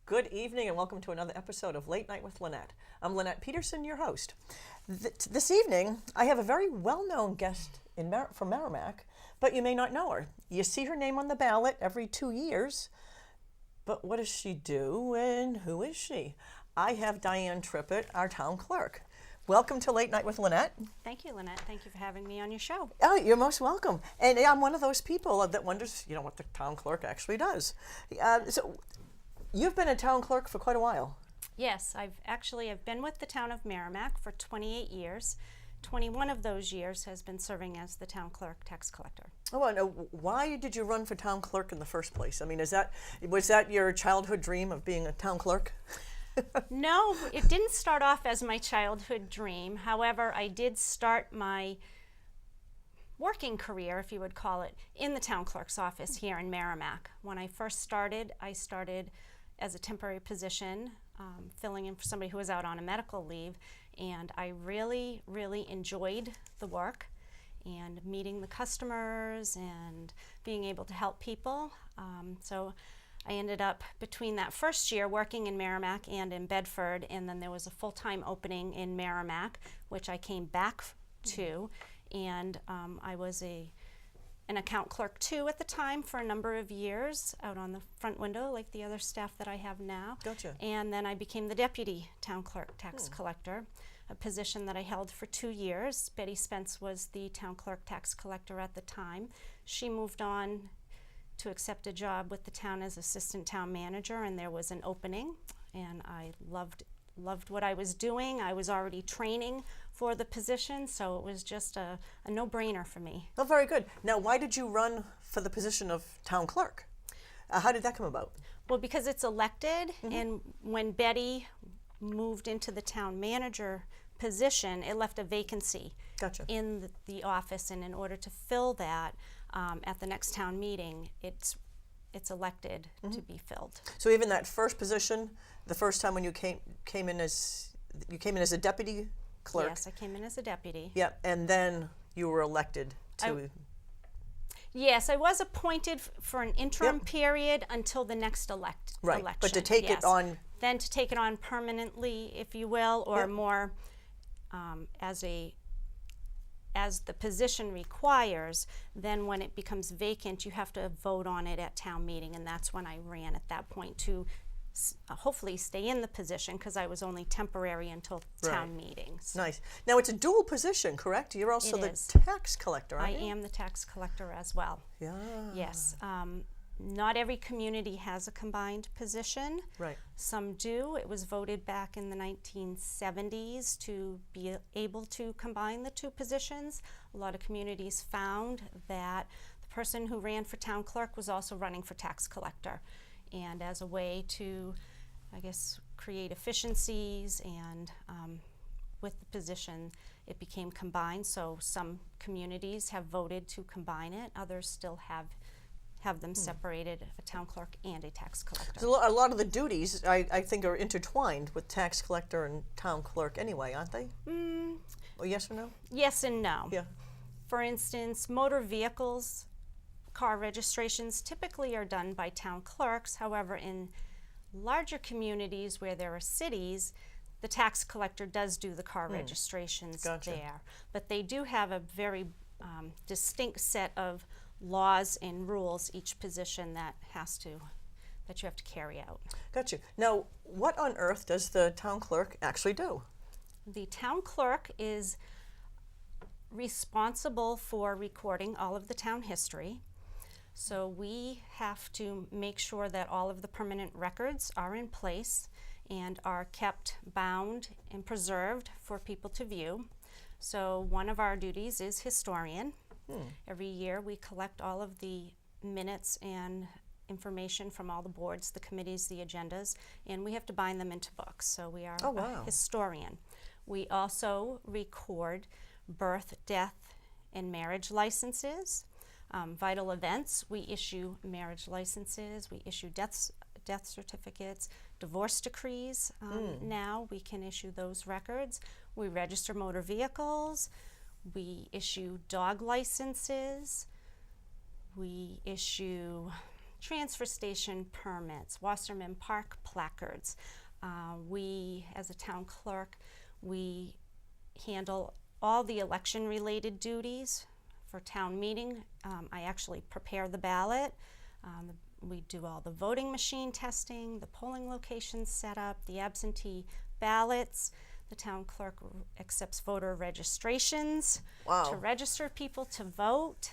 Good evening and welcome to another episode of Late Night with Lenette. I'm Lenette Peterson, your host. This evening, I have a very well-known guest from Merrimack, but you may not know her. You see her name on the ballot every 2 years, but what does she do and who is she? I have Diane Trippett, our town clerk. Welcome to Late Night with Lenette. Thank you, Lenette. Thank you for having me on your show. Oh, you're most welcome. And I'm one of those people that wonders, what the town clerk actually does. So you've been a town clerk for quite a while. Yes, I've been with the town of Merrimack for 28 years. 21 of those years has been serving as the town clerk tax collector. Oh, and why did you run for town clerk in the first place? I mean, was that your childhood dream of being a town clerk? No, it didn't start off as my childhood dream. However, I did start my working career, if you would call it, in the town clerk's office here in Merrimack. When I first started, I started as a temporary position, filling in for somebody who was out on a medical leave, and I really, really enjoyed the work and meeting the customers and being able to help people. So I ended up, between that first year, working in Merrimack and in Bedford, and then there was a full-time opening in Merrimack, which I came back to, and I was an account clerk too at the time for a number of years, out on the front window like the other staff that I have now. Gotcha. And then I became the deputy town clerk tax collector, a position that I held for 2 years. Betty Spence was the town clerk tax collector at the time. She moved on to accept a job with the town as assistant town manager, and there was an opening, and I loved what I was doing. I was already training for the position, so it was just a no-brainer for me. Oh, very good. Now, why did you run for the position of town clerk? How did that come about? Well, because it's elected, and when Betty moved into the town manager position, it left a vacancy Gotcha. in the office, and in order to fill that, at the next town meeting, it's elected to be filled. So even that first position, the first time when you came in as a deputy clerk. Yes, I came in as a deputy. Yeah, and then you were elected to. Yes, I was appointed for an interim period until the next election. But to take it on. Then to take it on permanently, if you will, or more as the position requires, then when it becomes vacant, you have to vote on it at town meeting, and that's when I ran at that point to hopefully stay in the position, because I was only temporary until town meetings. Nice. Now, it's a dual position, correct? You're also the tax collector, aren't you? I am the tax collector as well. Yeah. Yes. Not every community has a combined position. Right. Some do. It was voted back in the 1970s to be able to combine the two positions. A lot of communities found that the person who ran for town clerk was also running for tax collector. And as a way to, I guess, create efficiencies and with the position, it became combined. So some communities have voted to combine it. Others still have them separated, a town clerk and a tax collector. So a lot of the duties, I think, are intertwined with tax collector and town clerk anyway, aren't they? Well, yes or no? Yes and no. Yeah. For instance, motor vehicles, car registrations typically are done by town clerks. However, in larger communities where there are cities, the tax collector does do the car registrations there. But they do have a very distinct set of laws and rules, each position that you have to carry out. Gotcha. Now, what on earth does the town clerk actually do? The town clerk is responsible for recording all of the town history. So we have to make sure that all of the permanent records are in place and are kept bound and preserved for people to view. So one of our duties is historian. Every year we collect all of the minutes and information from all the boards, the committees, the agendas, and we have to bind them into books. So we are a historian. We also record birth, death, and marriage licenses. Vital events, we issue marriage licenses, we issue death certificates, divorce decrees. Now we can issue those records. We register motor vehicles. We issue dog licenses. We issue transfer station permits, Wasserman Park placards. We, as a town clerk, we handle all the election-related duties for town meeting. I actually prepare the ballot. We do all the voting machine testing, the polling locations set up, the absentee ballots. The town clerk accepts voter registrations to register people to vote.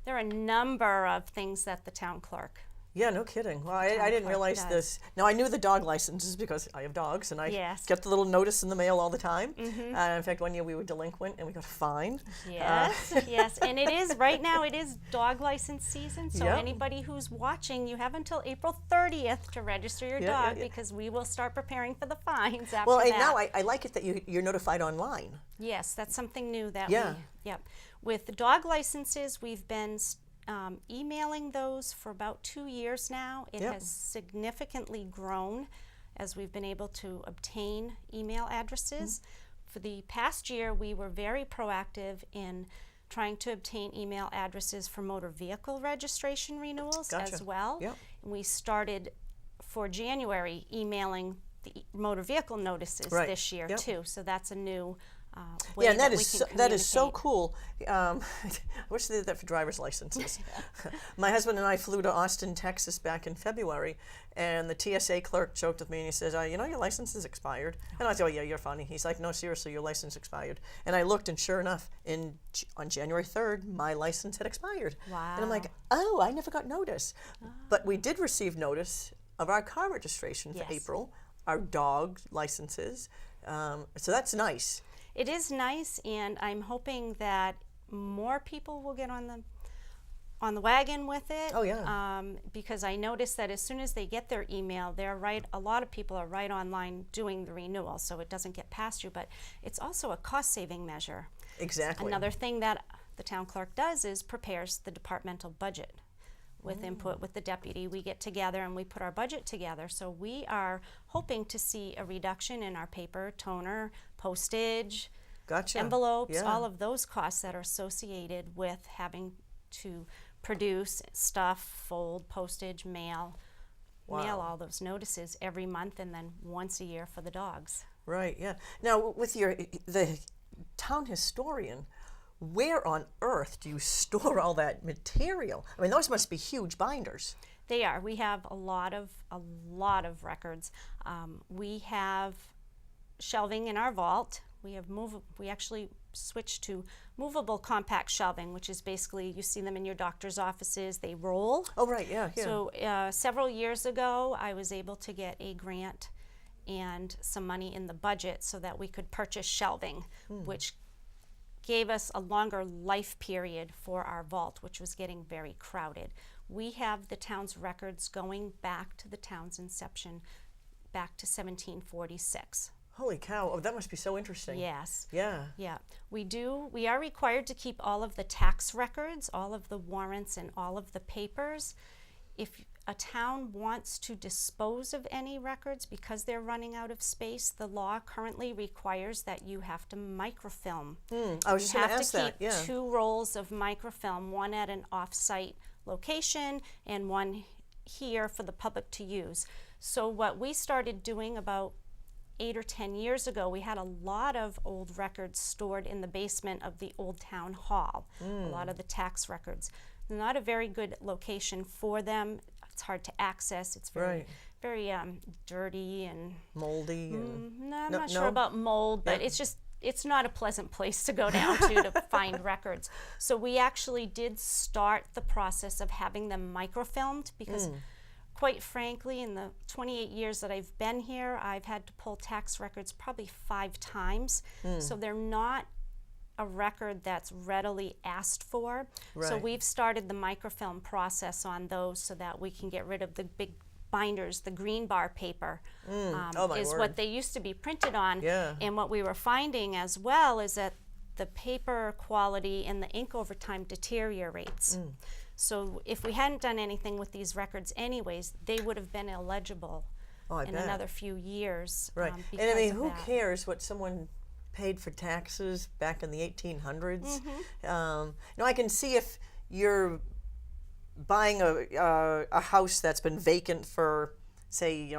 There are a number of things that the town clerk. Yeah, no kidding. Well, I didn't realize this. Now, I knew the dog licenses because I have dogs, and I get the little notice in the mail all the time. In fact, one year we were delinquent, and we got fined. Yes, yes. And it is, right now, it is dog license season, so anybody who's watching, you have until April 30th to register your dog, because we will start preparing for the fines after that. Well, now I like it that you're notified online. Yes, that's something new that With the dog licenses, we've been emailing those for about 2 years now. It has significantly grown as we've been able to obtain email addresses. For the past year, we were very proactive in trying to obtain email addresses for motor vehicle registration renewals as well. And we started for January emailing the motor vehicle notices this year too. So that's a new way and that is so cool. I wish they did that for driver's licenses. My husband and I flew to Austin, Texas back in February, and the TSA clerk joked with me and he says, you know, your license is expired. And I said, oh yeah, you're funny. He's like, no, seriously, your license expired. And I looked, and sure enough, on January 3rd, my license had expired. Wow. And I'm like, oh, I never got notice. But we did receive notice of our car registration for April, our dog licenses. So that's nice. It is nice, and I'm hoping that more people will get on the wagon with it. Oh yeah. Because I noticed that as soon as they get their email, a lot of people are right online doing the renewal, so it doesn't get past you. But it's also a cost-saving measure. Exactly. Another thing that the town clerk does is prepares the departmental budget. With input with the deputy, we get together and we put our budget together. So we are hoping to see a reduction in our paper, toner, postage, envelopes, all of those costs that are associated with having to produce stuff, fold, postage, mail all those notices every month, and then once a year for the dogs. Right, yeah. Now, with the town historian, where on earth do you store all that material? I mean, those must be huge binders. They are. We have a lot of records. We have shelving in our vault. We actually switched to movable compact shelving, which is basically, you see them in your doctor's offices. They roll. Oh, right. Yeah. So several years ago, I was able to get a grant and some money in the budget so that we could purchase shelving, which gave us a longer life period for our vault, which was getting very crowded. We have the town's records going back to the town's inception, back to 1746. Holy cow. Oh, that must be so interesting. Yes. Yeah. Yeah. We are required to keep all of the tax records, all of the warrants, and all of the papers. If a town wants to dispose of any records because they're running out of space, the law currently requires that you have to microfilm. I was just going to ask that. You have to keep 2 rolls of microfilm, one at an off-site location and one here for the public to use. So what we started doing about 8 or 10 years ago, we had a lot of old records stored in the basement of the old town hall, a lot of the tax records. Not a very good location for them. It's hard to access. It's very dirty and moldy. I'm not sure about mold, but it's not a pleasant place to go down to find records. So we actually did start the process of having them microfilmed because quite frankly, in the 28 years that I've been here, I've had to pull tax records probably 5 times. So they're not a record that's readily asked for. So we've started the microfilm process on those so that we can get rid of the big binders. The green bar paper is what they used to be printed on. And what we were finding as well is that the paper quality and the ink over time deteriorates. So if we hadn't done anything with these records anyways, they would have been illegible in another few years. And I mean, who cares what someone paid for taxes back in the 1800s? I can see if you're buying a house that's been vacant for, say,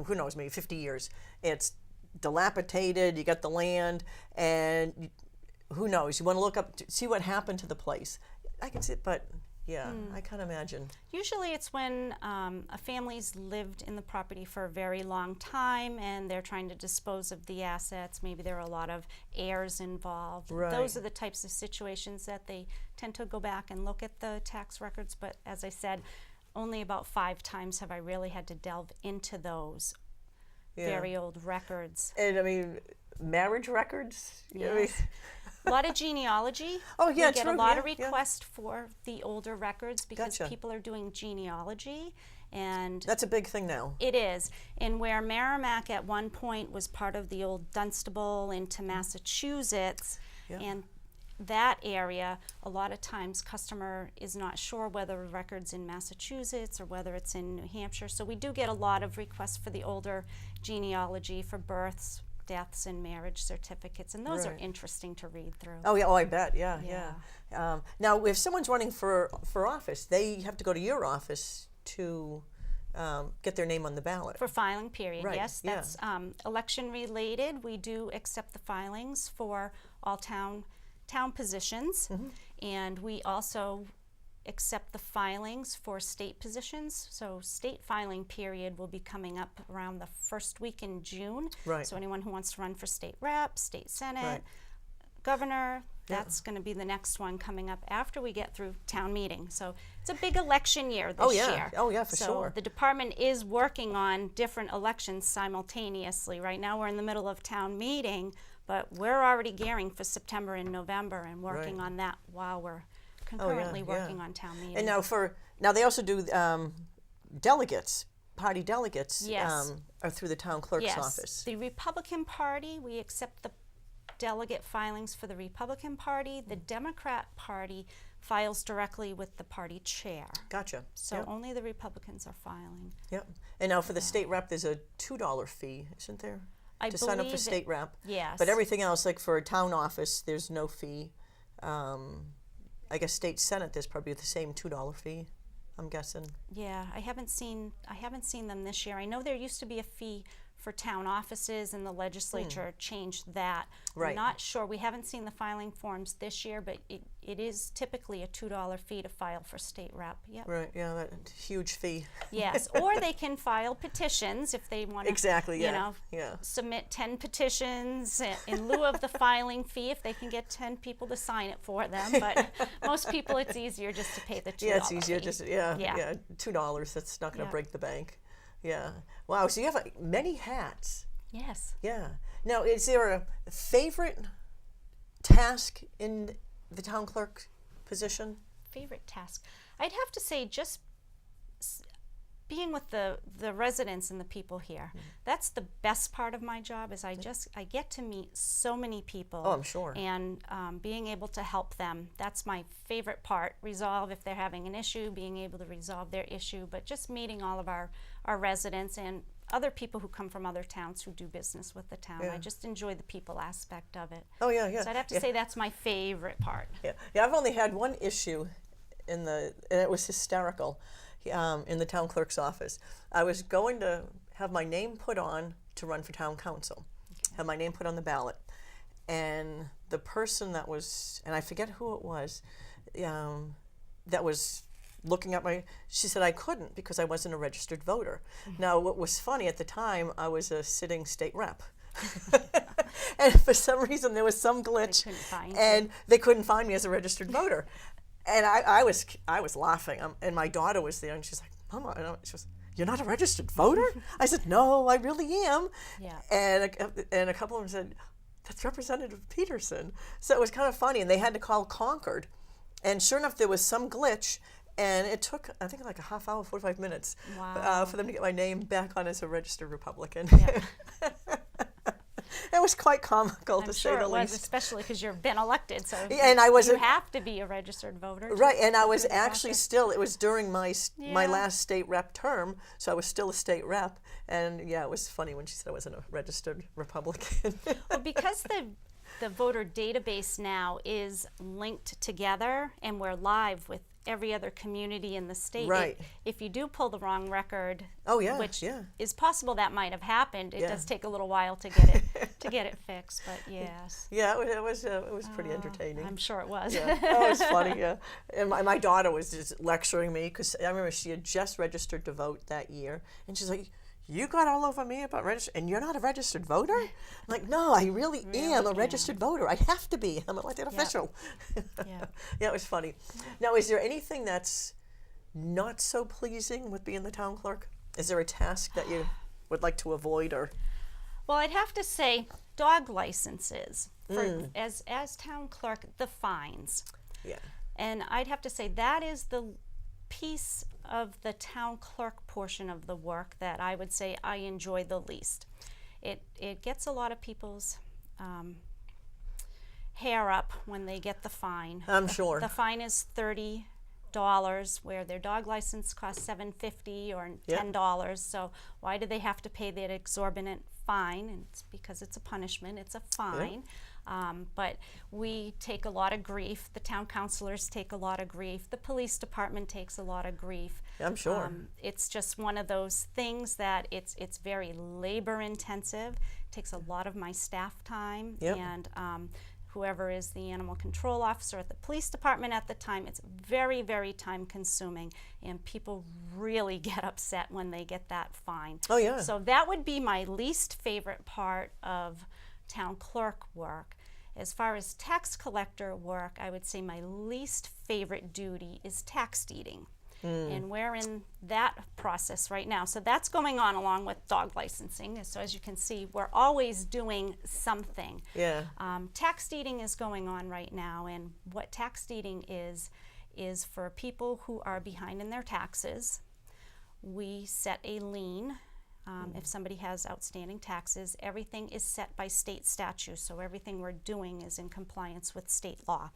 who knows, maybe 50 years. It's dilapidated. You got the land, and who knows? You want to look up to see what happened to the place. I can see it, but yeah, I can't imagine. Usually it's when a family's lived in the property for a very long time and they're trying to dispose of the assets. Maybe there are a lot of heirs involved. Right. Those are the types of situations that they tend to go back and look at the tax records. But as I said, only about 5 times have I really had to delve into those very old records. And I mean, marriage records? Yes. I mean, A lot of genealogy. Oh, yeah, we get true. a lot Yeah, of requests for the older records because Gotcha. people are doing genealogy, and that's a big thing now. it is. And where Merrimack at one point was part of the old Dunstable into Massachusetts, Yeah. and that area, a lot of times customer is not sure whether the record's in Massachusetts or whether it's in New Hampshire. So we do get a lot of requests for the older genealogy for births, deaths, and marriage certificates, and those are Right. interesting to read through. Oh yeah, I bet. Yeah. Now, if someone's running for office, they have to go to your office to get their name on the ballot. For filing period, Right, yes. yeah. That's election related. We do accept the filings for all town positions, and we also accept the filings for state positions. So state filing period will be coming up around the first week in June. Right. So anyone who wants to run for state rep, state senate, Right. governor, that's going to be the next one coming up after we get through town meeting. So it's a big election year this year. Oh yeah, for So sure. the department is working on different elections simultaneously. Right now we're in the middle of town meeting, but we're already gearing for September and November and working Right. on that while we're concurrently working on town meeting. And now they also do delegates, party delegates. Yes. Are through the town clerk's yes, office. the Republican Party, we accept the delegate filings for the Republican Party. The Democrat Party files directly with the party chair. Gotcha. So Yep. only the Republicans are filing. Yep. And now for the state rep, there's a $2 fee, isn't there? I to sign up for believe state rep. Yes. But everything else, like for a town office, there's no fee. I guess state senate, there's probably the same $2 fee, I'm guessing. Yeah, I haven't seen them this year. I know there used to be a fee for town offices, and the legislature changed that. Right. I'm not sure. We haven't seen the filing forms this year, but it is typically a $2 fee to file for state rep. Yep. Right, yeah, that huge fee. Yes, or they can file petitions if they want to. Exactly, yeah. You know, Yeah. submit 10 petitions in lieu of the filing fee if they can get 10 people to sign it for them. But most people, it's easier just to pay the $2 Yeah, it's easier fee. just, yeah, $2, that's not going to Yeah. break the bank. Yeah. Wow, so you have many hats. Yes. Yeah. Now, is there a favorite task in the town clerk position? Favorite task? I'd have to say just being with the residents and the people here. That's the best part of my job, is I get to meet so many people. Oh, I'm sure. And being able to help them, that's my favorite part. Resolve if they're having an issue, being able to resolve their issue, but just meeting all of our residents and other people who come from other towns who do business with the town. Yeah. I just enjoy the people aspect of it. Oh, yeah, yeah. So I'd have to say that's my favorite part. Yeah, I've only had one issue and it was hysterical in the town clerk's office. I was going to have my name put on to run for town council, have my name put on the ballot, and the person that was, and I forget who it was, that was looking at she said I couldn't because I wasn't a registered voter. Now, what was funny at the time, I was a sitting state rep. And for some reason there was some glitch, and they couldn't find me as a registered voter. And I was laughing, and my daughter was there, and she's like, "Mama," and she was, "You're not a registered voter?" I said, "No, I really am." Yeah. And a couple of them said, "That's Representative Peterson." So it was kind of funny, and they had to call Concord, and sure enough, there was some glitch, and it took, I think, like a half hour, 45 minutes for them to get my name back on as a registered Republican. Yeah. It was quite comical, I'm to sure say the it was, least. especially because you've been elected, so And I you wasn't have to be a registered voter. right, and I was through the actually process. still. It was during my Yeah. last state rep term, so I was still a state rep. And yeah, it was funny when she said I wasn't a registered Republican. Well, because the voter database now is linked together, and we're live with every other community in the state. Right. If you do pull the wrong record, Oh yeah, which yeah. is possible that might have happened, it Yeah. does take a little while to get it fixed. But yes. Yeah, it was pretty entertaining. I'm sure it was. Yeah. Oh, it was funny. Yeah, and my daughter was just lecturing me because I remember she had just registered to vote that year, and she's like, "You got all over me about registering, and you're not a registered voter?" I'm like, "No, I really am a registered voter. I have to be. I'm an elected official." Yeah. Yeah, it was funny. Now, is there anything that's not so pleasing with being the town clerk? Is there a task that you would like to avoid, or? Well, I'd have to say dog licenses for as town clerk, the fines. Yeah. And I'd have to say that is the piece of the town clerk portion of the work that I would say I enjoy the least. It gets a lot of people's hair up when they get the fine. I'm sure. The fine is $30, where their dog license costs $7.50 or $10. So why do they have to pay that exorbitant fine? And it's because it's a punishment. It's a fine. But we take a lot of grief. The town councilors take a lot of grief. The police department takes a lot of grief. I'm sure. It's just one of those things that it's very labor intensive. It takes a lot of my staff time. Yep. And whoever is the animal control officer at the police department at the time, it's very, very time consuming, and people really get upset when they get that fine. Oh yeah. So that would be my least favorite part of town clerk work. As far as tax collector work, I would say my least favorite duty is tax deeding. And we're in that process right now. So that's going on along with dog licensing. So as you can see, we're always doing something. Yeah. Tax deeding is going on right now, and what tax deeding is for people who are behind in their taxes. We set a lien. If somebody has outstanding taxes, everything is set by state statute, so everything we're doing is in compliance with state law.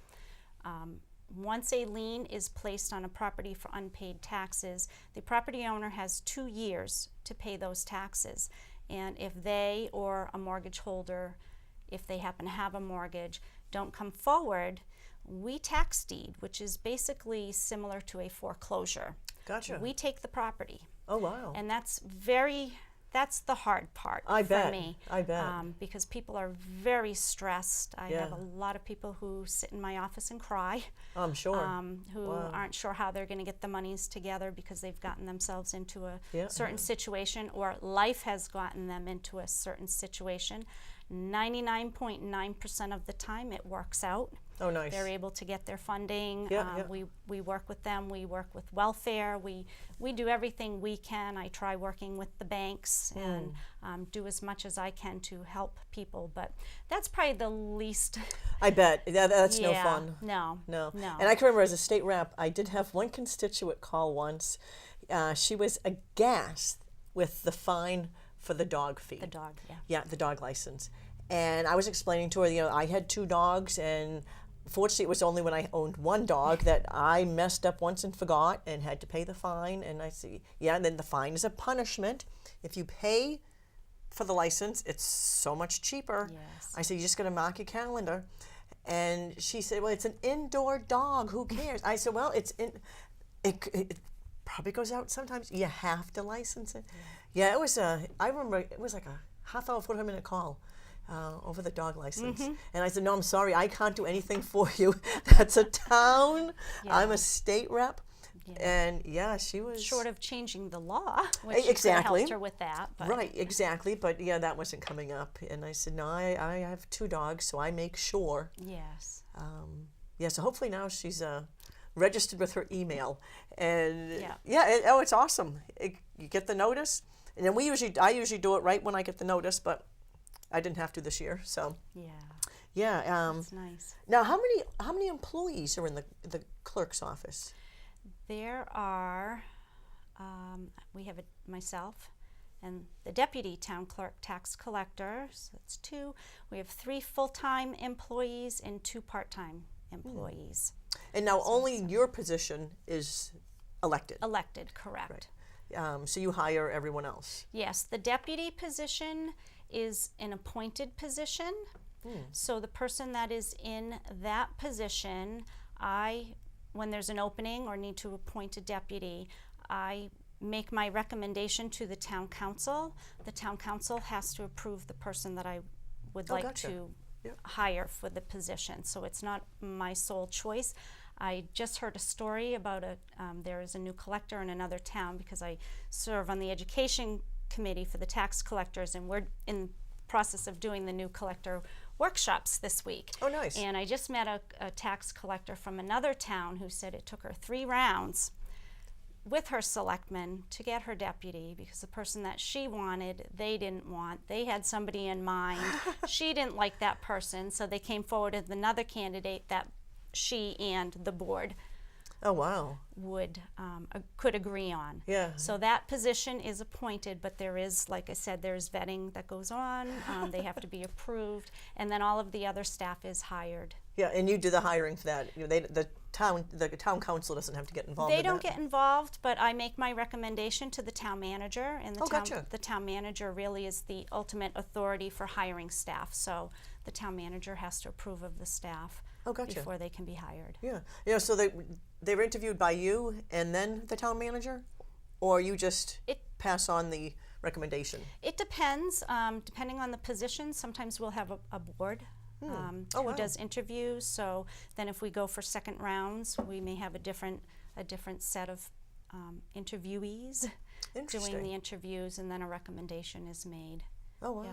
Once a lien is placed on a property for unpaid taxes, the property owner has 2 years to pay those taxes. And if they or a mortgage holder, if they happen to have a mortgage, don't come forward, we tax deed, which is basically similar to a foreclosure. Gotcha. We take the property. Oh wow. And that's the hard part for me. I bet. Because people are very stressed. I Yeah. have a lot of people who sit in my office and cry, I'm sure. who aren't sure how they're going to get the monies together because they've gotten themselves into a certain situation, or life has gotten them into a certain situation. 99.9% of the time it works out. Oh, nice. They're able to get their funding. Yeah. We work with them. We work with welfare. We do everything we can. I try working with the banks and do as much as I can to help people. But that's probably the least. I bet. That's no Yeah, fun. No. And I can remember as a state rep, I did have one constituent call once. She was aghast with the fine for the dog fee. The dog, yeah. Yeah, the dog license. And I was explaining to her, I had 2 dogs, and fortunately it was only when I owned 1 dog that I messed up once and forgot and had to pay the fine. And I see, and then the fine is a punishment. If you pay for the license, it's so much cheaper. Yes. I said, you just got to mark your calendar. And she said, well, it's an indoor dog. Who cares? I said, well, it probably goes out sometimes. You have to license it. Yeah, it was I remember it was like a half hour, 45-minute call over the dog license. And I said, no, I'm sorry, I can't do anything for you. That's a town. Yeah. I'm a state rep. Yeah. And she was Short of changing the law, which exactly helped her with that. But right, exactly. But that wasn't coming up. And I said, no, I have 2 dogs, so I make sure. Yes. So hopefully now she's registered with her email. And Yeah. it's awesome. You get the notice, and then I usually do it right when I get the notice, but I didn't have to this year. So Yeah. That's nice. now how many employees are in the clerk's office? There are, we have myself and the deputy town clerk tax collector, so that's 2. We have 3 full-time employees and 2 part-time employees. And now only your position is elected. Elected, correct. Right. So you hire everyone else. Yes, the deputy position is an appointed position. So the person that is in that position, I when there's an opening or need to appoint a deputy, I make my recommendation to the town council. The town council has to approve the person that I would like gotcha. to Yep. hire for the position. So it's not my sole choice. I just heard a story about there is a new collector in another town, because I serve on the education committee for the tax collectors, and we're in process of doing the new collector workshops this week. Oh, nice. And I just met a tax collector from another town who said it took her 3 rounds with her selectmen to get her deputy, because the person that she wanted, they didn't want. They had somebody in mind. She didn't like that person, so they came forward with another candidate that she and the board Oh, wow. could agree on. Yeah. So that position is appointed, but there is, like I said, there's vetting that goes on. They have to be approved, and then all of the other staff is hired. Yeah, and you do the hiring for that. The town council doesn't have to get involved. They in don't that. get involved, but I make my recommendation to the town manager, and Gotcha. the town manager really is the ultimate authority for hiring staff. So the town manager has to approve of the staff Gotcha. before they can be hired. Yeah, yeah. So they were interviewed by you and then the town manager, or you just pass on the recommendation. It depends. Depending on the position, sometimes we'll have a board who does interviews. So then, if we go for second rounds, we may have a different set of interviewees doing the interviews, and then a recommendation is made. Oh, wow. Yeah.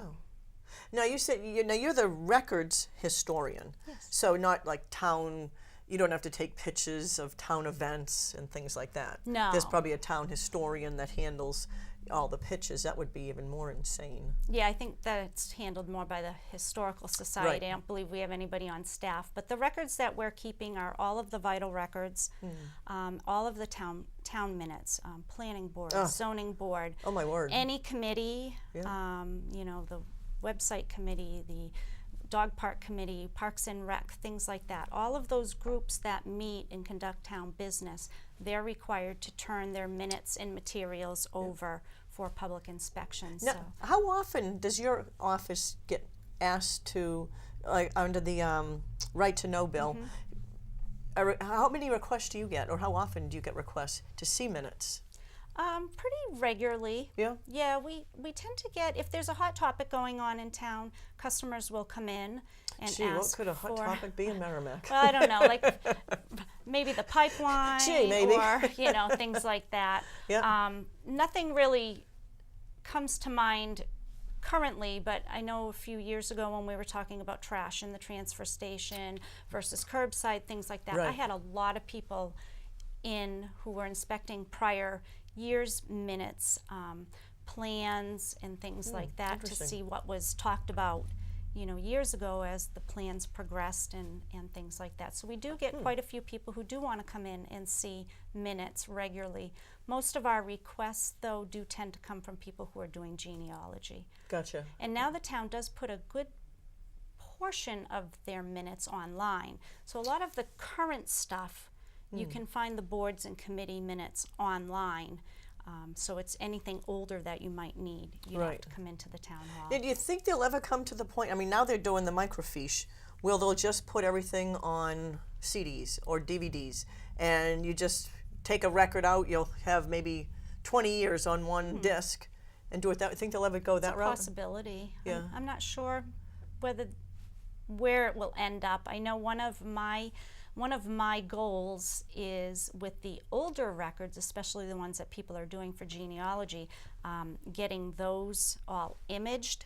Now you said you're the records historian. Yes. So not like town. You don't have to take pictures of town events and things like that. No. There's probably a town historian that handles all the pictures. That would be even more insane. Yeah, I think that it's handled more by the Historical Society. Right. I don't believe we have anybody on staff. But the records that we're keeping are all of the vital records, all of the town minutes, planning board, zoning board, Oh, my word. any committee, Yeah. the website committee, the dog park committee, parks and rec, things like that. All of those groups that meet and conduct town business, they're required to turn their minutes and materials over for public inspection. Now, So how often does your office get asked to, like under the right to know bill, how many requests do you get, or how often do you get requests to see minutes? pretty regularly. Yeah. Yeah, we tend to get, if there's a hot topic going on in town, customers will come in and Gee, what ask could a hot for, topic be in Merrimack? well, I don't know, like maybe the pipeline Gee, maybe. or, things like that. Yeah. Nothing really comes to mind currently, but I know a few years ago when we were talking about trash in the transfer station versus curbside, things like that, I Right. had a lot of people in who were inspecting prior years' minutes, plans and things like that to interesting. see what was talked about, years ago as the plans progressed and things like that. So we do get quite a few people who do want to come in and see minutes regularly. Most of our requests, though, do tend to come from people who are doing genealogy. Gotcha. And now the town does put a good portion of their minutes online. So a lot of the current stuff, you can find the boards and committee minutes online. So it's anything older that you might need. You have Right. to come into the town hall. And do you think they'll ever come to the point, I mean, now they're doing the microfiche, where they'll just put everything on CDs or DVDs, and you just take a record out, you'll have maybe 20 years on one disc, and do it that way. Think they'll ever go that route? Possibility. Yeah. I'm not sure where it will end up. I know one of my goals is with the older records, especially the ones that people are doing for genealogy, getting those all imaged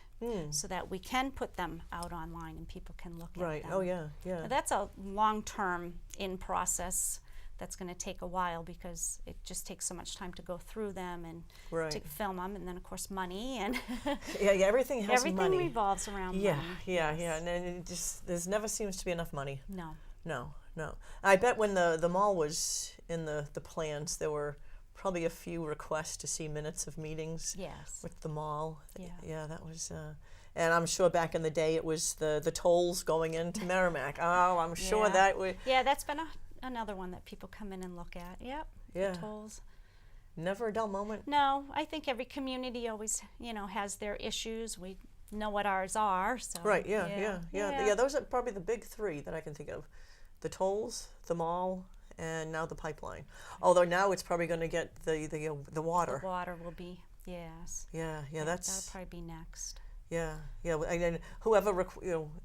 so that we can put them out online and people can look at Right. them. Oh, yeah, yeah. Now, that's a long-term in process. That's going to take a while because it just takes so much time to go through them and Right. to film them, and then of course money and Yeah, everything has everything money. revolves around Yeah, money. yeah, yeah. And then it just, there's never seems to be enough money. No. No. I bet when the mall was in the plans, there were probably a few requests to see minutes of meetings Yes. with the mall. Yeah. Yeah, that was, and I'm sure back in the day it was the tolls going into Merrimack. Oh, I'm sure Yeah. that would, Yeah, that's been another one that people come in and look at. Yep. Yeah. The tolls. never a dull moment. No, I think every community always, has their issues. We know what ours are. So. Right, yeah. Those are probably the big three that I can think of. The tolls, the mall, and now the pipeline. Although now it's probably going to get the water. The water will be, yes. Yeah, That'll that's probably be next. yeah. And whoever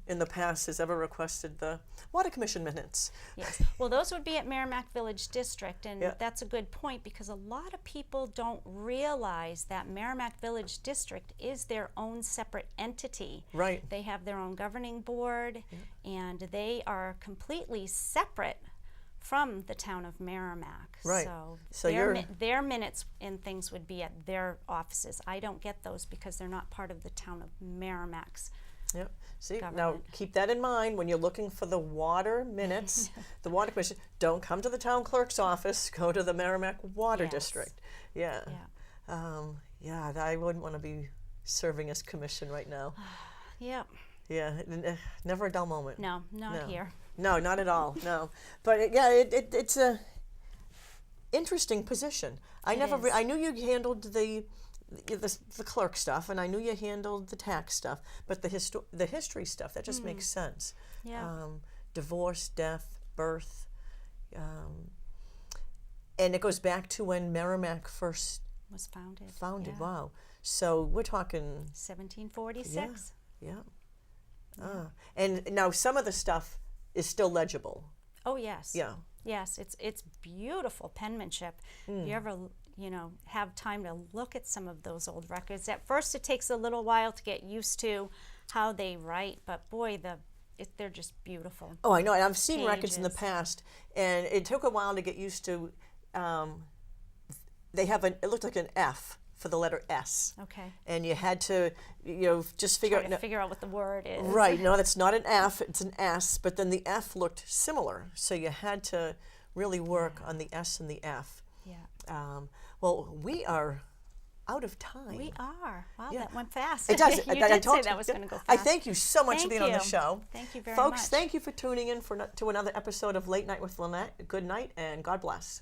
in the past has ever requested the Water Commission minutes. Yes. Well, those would be at Merrimack Village District, and Yeah. that's a good point because a lot of people don't realize that Merrimack Village District is their own separate entity. Right. They have their own governing board, and they are completely separate from the town of Merrimack. Right. So their minutes and things would be at their offices. I don't get those because they're not part of the town of Merrimack's. Yep. See, now government. keep that in mind when you're looking for the water minutes, the Water Commission. Don't come to the town clerk's office. Go to the Merrimack Water Yes. District. Yeah. Yeah. I wouldn't want to be serving as commission right now. Yep. Yeah, never a dull moment. No, not here. No, not at all. No, but it's a interesting position. I knew you handled the clerk stuff, and I knew you handled the tax stuff, but the history stuff that just makes sense. Yeah. Divorce, death, birth, and it goes back to when Merrimack first Was founded. founded. Yeah. Wow. So we're talking 1746. yeah. And now some of the stuff is still legible. Oh yes. Yeah. Yes, it's beautiful penmanship. If you ever have time to look at some of those old records. At first, it takes a little while to get used to how they write, but boy, they're just beautiful. Oh, I know. And I've seen records in the Pages. past, and it took a while to get used to. It looked like an F for the letter S. Okay. And you had to, just figure Try to out. figure out what the word is. Right. No, that's not an F. It's an S. But then the F looked similar, so you had to really work on the S and the F. Yeah. Well, we are out of time. We are. Wow, Yeah. that went fast. It does. You I did told say that was you. going to go fast. I thank you so much for Thank being on the you. show. Thank you very Folks, much. thank you for tuning in to another episode of Late Night with Lenette. Good night and God bless.